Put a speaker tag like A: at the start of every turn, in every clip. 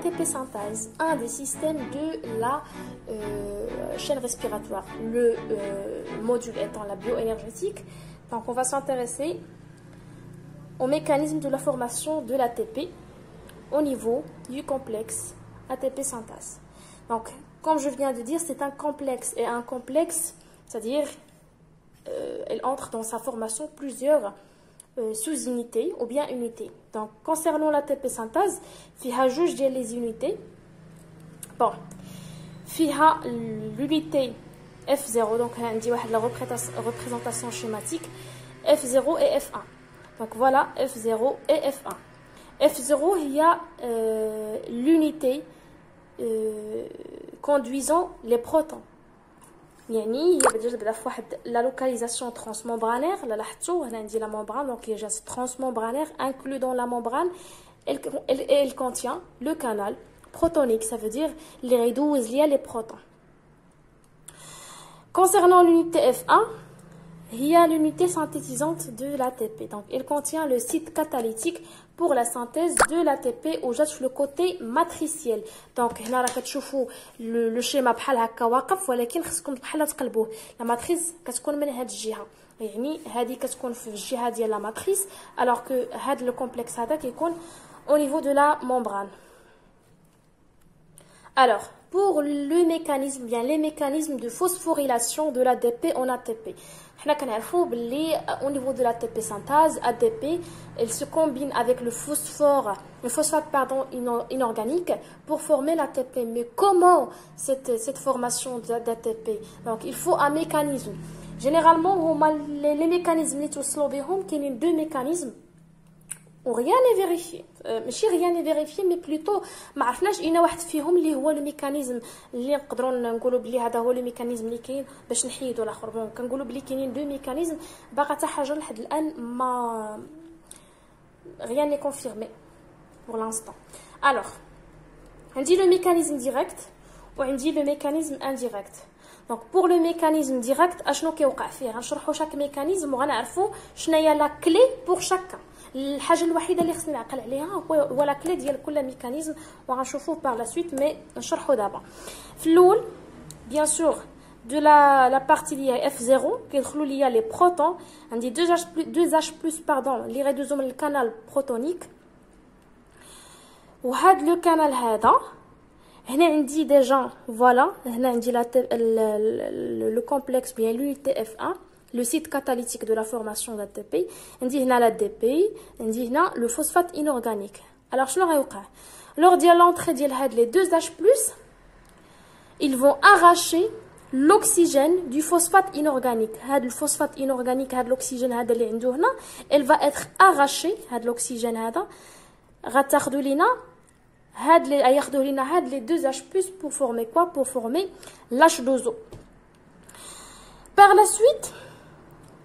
A: l'ATP synthase, un des systèmes de la chaîne respiratoire, le module étant la bioénergétique. Donc on va s'intéresser au mécanisme de la formation de l'ATP au niveau du complexe ATP synthase. Donc comme je viens de dire, c'est un complexe, et un complexe, c'est-à-dire elle entre dans sa formation plusieurs sous-unités ou bien unités. Donc concernant l'ATP synthase, فيها جوج ديال les unités. Bon, فيها l'unité F0, donc on dit la représentation schématique F0 et F1. Donc voilà F0 et F1. F0 il y a l'unité conduisant les protons. يعني بدا في واحد la localisation transmembranaire لا لاحظتوا هنا عندي la membrane, donc il y a un transmembranaire inclus dans la membrane. Elle contient le canal protonique, ça veut dire les rédouze liés les protons. Concernant l'unité F1, il y a l'unité synthétisante de l'ATP, donc elle contient le site catalytique pour la synthèse de l'ATP ou juste le côté matriciel. Donc هنا راك تشوفوا le schéma بحال هكا واقف, ولكن خصكم بحال تقلبوه. la matrice كتكون من هاد الجهه, يعني هذه كتكون في الجهه ديال la matrice, alors que هاد le complexe هذا كيكون au niveau de la membrane. Alors pour le mécanisme, bien les mécanismes de phosphorylation de l'ADP en ATP. حنا كنعرفوا باللي au niveau de l'ATP synthase, ADP, elle se combine avec le phosphate inorganique pour former l'ATP. Mais comment cette formation d'ATP? Donc il faut un mécanisme. Généralement les mécanismes اللي توصلوا بهم كاينين deux mécanismes. Rien n'est vérifié. ماشي rien n'est vérifié, mais plutôt ما عرفناش اين واحد فيهم اللي هو لو ميكانيزم اللي نقدروا نقولوا بلي هذا هو لو ميكانيزم اللي كاين باش نحيدوا الاخر. بون كنقولوا بلي كاينين دو ميكانيزم, باقا حتى حاجه لحد الان ما rien n'est confirmé pour l'instant. Alors عندي le mécanisme direct وعندي le mécanisme indirect. Donc pour le mécanisme direct اشنو كيوقع فيه, غنشرحوا شاك ميكانيزم وغنعرفوا شناهي لا كلي بور شاكا. الحاجه الوحيده اللي خصني نعقل عليها هو لا كلي ديال كل ميكانيزم, وغنشوفوه بار لا سويت, مي نشرحو دابا. في الاول بيان سور de la partie اللي هي F0 كيدخلوا ليا لي بروتون, عندي 2H+ pardon اللي غيدوزو من الكانال بروتونيك, وهاد لو كانال هذا هنا عندي ديجا فوالا. هنا عندي le complexe bien l'unité F1, le site catalytique de la formation d'ATP. عندي هنا l'ADP, عندي هنا le phosphate inorganique. Alors شنو غيوقع lors ديال l'entrée ديال هاد les 2H+, ils vont arracher l'oxygène du phosphate inorganique. هاد الفوسفات inorganique, هاد l'oxygène هذا اللي عنده هنا, elle va être arrachée. هاد l'oxygène هذا غتاخدو لينا هاد لي غياخدوه لينا هاد لي 2H+ pour former quoi? Pour former l'H2O. Par la suite,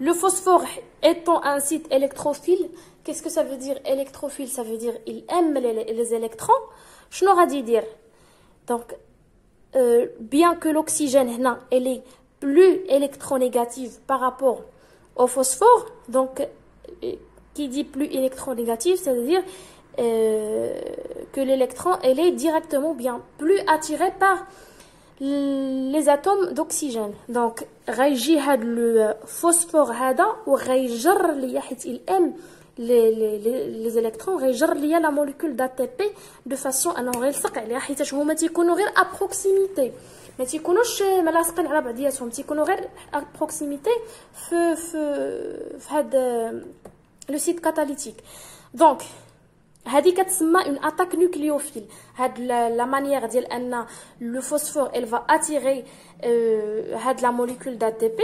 A: le phosphore étant un site électrophile, qu'est-ce que ça veut dire électrophile? Ça veut dire il aime les électrons. شنو غادي يدير؟ Donc bien que l'oxygène هنا elle est plus électronégative par rapport au phosphore, donc qui dit plus électronégative, c'est-à-dire que l'électron elle est directement bien plus attiré par les atomes d'oxygène. Donc غيجي هاد le phosphore هذا وغيجر ليا حيت il aime les électrons, غيجر ليا la molécule d'ATP de façon انه غيلصق عليها, حيت هما تيكونوا غير à proximité, ما تيكونوش ملاصقين على بعضياتهم, تيكونوا غير à proximité في هاد le site catalytique. Donc هذه كتسمى une attaque nucléophile. هاد la manière ديال ان le phosphore elle va attirer هاد la molécule d'ATP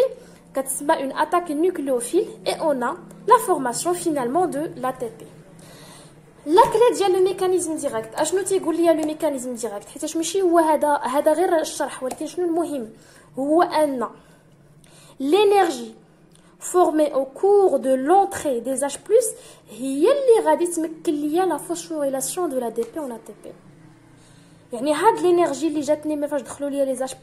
A: كتسمى une attaque nucléophile, et on a la formation finalement de l'ATP. لا كلي ديال لو ميكانيزم ديريكت. اشنو تيقول ليا لو ميكانيزم ديريكت؟ حيت ماشي هو هذا غير الشرح, ولكن شنو المهم هو ان l'énergie formée au cours de l'entrée des H+, هي اللي غادي تمكن ليا la phosphorylation de l'ADP en ATP. يعني هاد l'énergie اللي جاتني ملي فاش دخلوا ليا les H+,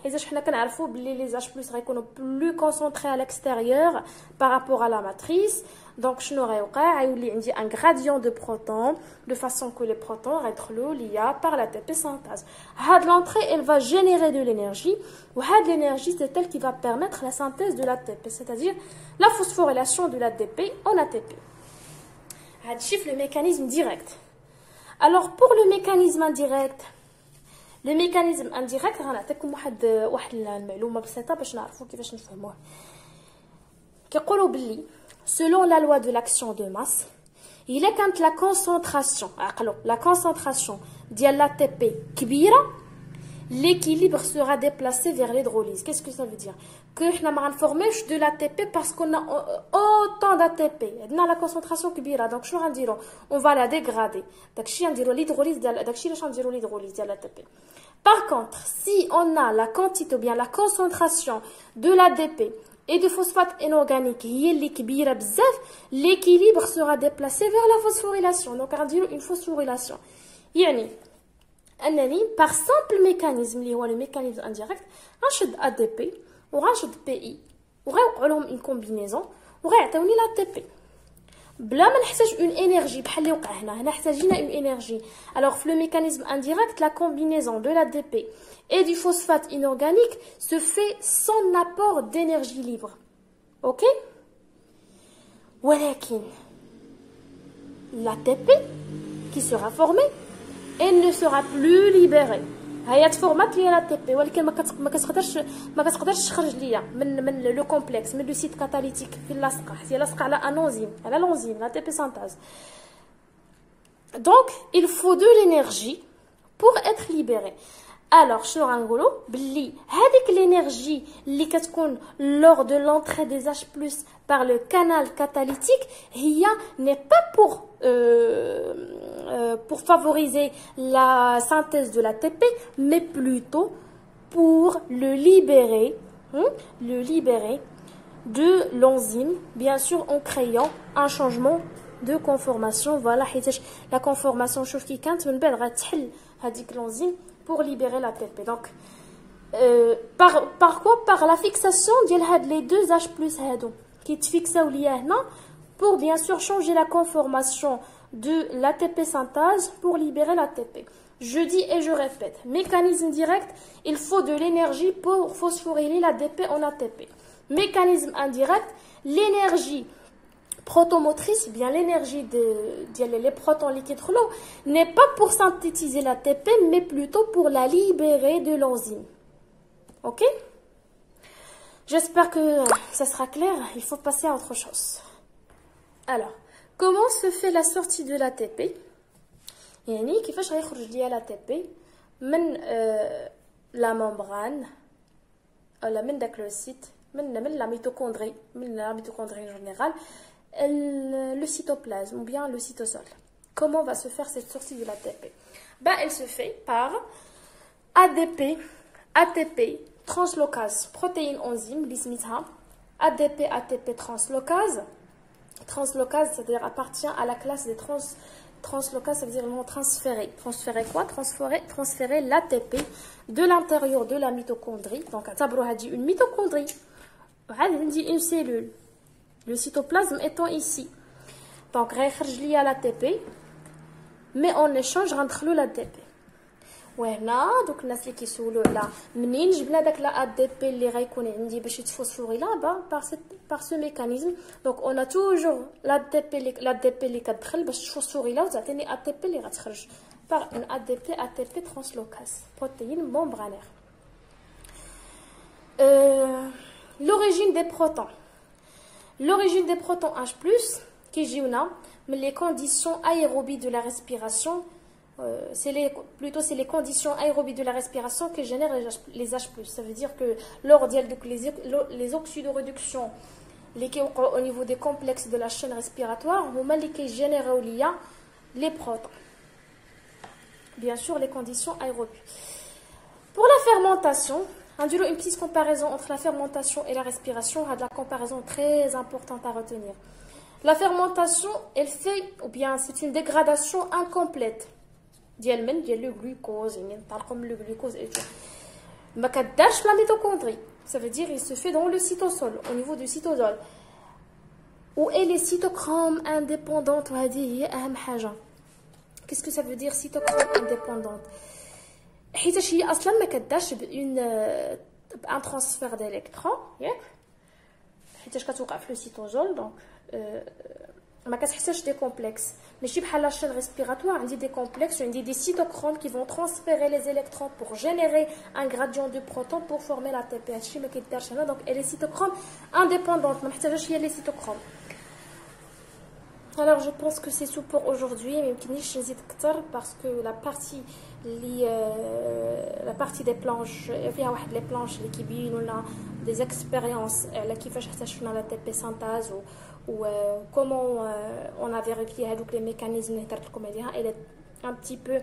A: حيت حنا كنعرفوا بلي les H+ غيكونوا plus concentrés à l'extérieur par rapport à la matrice. Donc شنو غيوقع غيولي عندي un gradient de protons de façon que les protons غيدخلوا ليا par la TP synthase. هاد l'entrée elle va générer de l'énergie و هاد l'énergie c'est elle qui va permettre la synthèse de l'ATP, c'est-à-dire la phosphorylation de l'ATP en ATP. هاد chiffre le mécanisme direct. Alors pour le mécanisme indirect, le mécanisme indirect غنعطيكم واحد المعلومه بسيطه باش نعرفوا كيفاش نفهموه. كيقولوا بلي selon la loi de l'action de masse, il est quand la concentration la concentration ديال l'ATP كبيره, l'équilibre sera déplacé vers l'hydrolyse. Qu'est-ce que ça veut dire? Que حنا ما غنفورميوش de l'ATP parce qu'on a autant d'ATP. عندنا la concentration كبيره, donc شنو غنديرو? On va la dégrader. داكشي غنديرو l'hydrolyse ديال داكشي علاش غنديرو l'hydrolyse ديال l'ATP. Par contre, si on a la quantité ou bien la concentration de l'ADP et de phosphate inorganique هي اللي كبيره بزاف, l'équilibre sera déplacé vers la phosphorylation. Donc غنديرو une phosphorylation. يعني انني par simple mécanisme اللي هو le mécanisme indirect غنشد ADP وغنشد PI وغيوقع لهم une combinaison وغيعطيوني l'ATP بلا ما نحتاج une énergie بحال اللي وقع هنا حتاجينا une énergie. Alors في le mécanisme indirect, la combinaison de l'ADP et du phosphate inorganique se fait sans apport d'énergie libre. OK? ولكن l'ATP qui sera formé, elle ne sera plus libérée. هي تفورمات ليا l'ATP ولكن ما كتقدرش تخرج ليا من لو كومبلكس, من لو سيت كاتاليتيك في اللاصقه, حيت هي لاصقه على انوزيم, على l'enzyme l'ATP synthase. Donc il faut de l'énergie pour être libérée. Alors شنو غنقولوا بلي هذيك l'énergie اللي كتكون lors de l'entrée des H+ par le canal catalytique هي n'est pas pour favoriser la synthèse de l'ATP, mais plutôt pour le libérer de l'enzyme, bien sûr en créant un changement de conformation. Voilà, la conformation شوف كي كانت من بعد غتحل هذيك l'enzyme pour libérer l'ATP. Donc par quoi? Par la fixation ديال هاد les deux H+ هادو qui تفيكساو ليا هنا pour bien sûr changer la conformation de l'ATP synthase pour libérer l'ATP. Je dis et je répète, mécanisme direct, il faut de l'énergie pour phosphoryler l'ADP en ATP. Mécanisme indirect, l'énergie protomotrice, bien l'énergie des protons liquides l'eau, n'est pas pour synthétiser l'ATP, mais plutôt pour la libérer de l'enzyme. Ok? J'espère que ça sera clair. Il faut passer à autre chose. Alors, comment se fait la sortie de l'ATP? يعني كيفاش غيخرج ليا l'ATP من la membrane ولا من داك لو سيت من la mitochondrie, من la mitochondrie en général, le cytoplasme ou bien le cytosol. Comment va se faire cette sortie de l'ATP? Elle se fait par ADP, ATP translocase, protéine enzyme اللي سميتها ADP ATP translocase. Translocase, c'est-à-dire appartient à la classe des translocase, ça veut dire le mot transférer. Transférer quoi? Transférer l'ATP de l'intérieur de la mitochondrie. Donc, on dit une mitochondrie. On dit une cellule. Le cytoplasme étant ici. Donc, on a l'ATP, mais en échange, on rentre l'ATP. وهنا دوك الناس اللي كيسولوا على منين جبنا داك لا ADP اللي غيكون عندي باش يتفوسفوري لا par ce mécanisme. Donc on a toujours l'ADP اللي كتدخل باش تفوسفوري لا وتعطيني ATP اللي غتخرج par une ATP translocase, protéine membranaire. L'origine des protons. L'origine des protons H+ كيجيونا من les conditions aérobies de la respiration. C'est les conditions aérobies de la respiration que génèrent les H+. Ça veut dire que lors les oxydoréductions au niveau des complexes de la chaîne respiratoire, qui génèrent les protons. Bien sûr, les conditions aérobies. Pour la fermentation, une petite comparaison entre la fermentation et la respiration, a de la comparaison très importante à retenir. La fermentation, elle fait, ou bien c'est une dégradation incomplète. ديال لو glucose يعني نطلقوا من لو glucose et tout ما كدارش la mitochondrie. Ça veut dire il se fait dans le cytosol au niveau du cytosol où est les cytochromes indépendantes. وهذه هي اهم حاجه. Qu'est-ce que ça veut dire cytochrome indépendante? حيتاش هي اصلا ما كدارش بان ترانسفير d'électrons ياك حيتاش كتوقع في لو سيتوزول دونك ما كتحتاجش دي كومبلكس ماشي بحال لا شين ريسبيراتوار عندي دي كومبلكس عندي دي cytochromes qui vont transférer les électrons pour générer un gradient de protons pour former la ATP. هادشي ما كيدارش هنا دونك les cytochromes indépendantes ما محتاجاش هي les cytochromes. Alors je pense que c'est tout pour aujourd'hui. Mais je n'hésite pas parce que la partie des planches, il y a des planches qui ont des expériences qui font la TP synthèse ou comment on a vérifié les mécanismes elle est un petit peu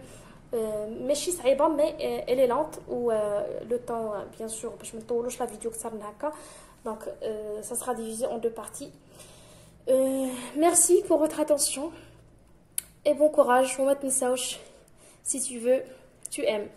A: mais elle est lente ou le temps bien sûr je me tourne la vidéo que ça donc ça sera divisé en deux parties. Merci pour votre attention et bon courage. Si tu veux, tu aimes.